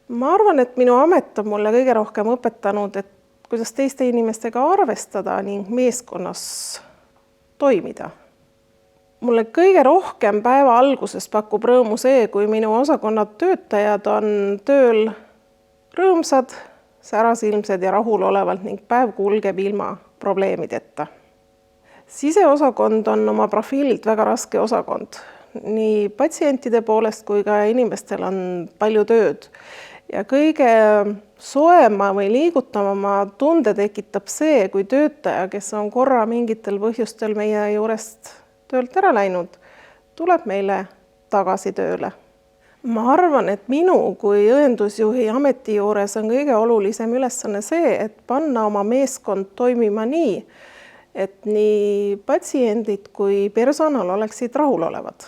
Ma arvan, et minu amet on mulle kõige rohkem õpetanud, et kuidas teiste inimestega arvestada ning meeskonnas toimida. Mulle kõige rohkem päeva alguses pakub rõõmu see, kui minu osakonna töötajad on tööl rõõmsad, särasilmsed ja rahulolevalt ning päev kulgeb ilma probleemideta. Siseosakond on oma profiililt väga raske osakond. Nii patsientide poolest kui ka inimestel on palju tööd. Ja kõige soema või liigutavama tunde tekitab see, kui töötaja, kes on korra mingitel põhjustel meie juurest töölt ära läinud, tuleb meile tagasi tööle. Ma arvan, et minu kui õendusjuhi ameti juures on kõige olulisem ülesanne see, et panna oma meeskond toimima nii, et nii patsiendid kui personal oleksid rahulolevad.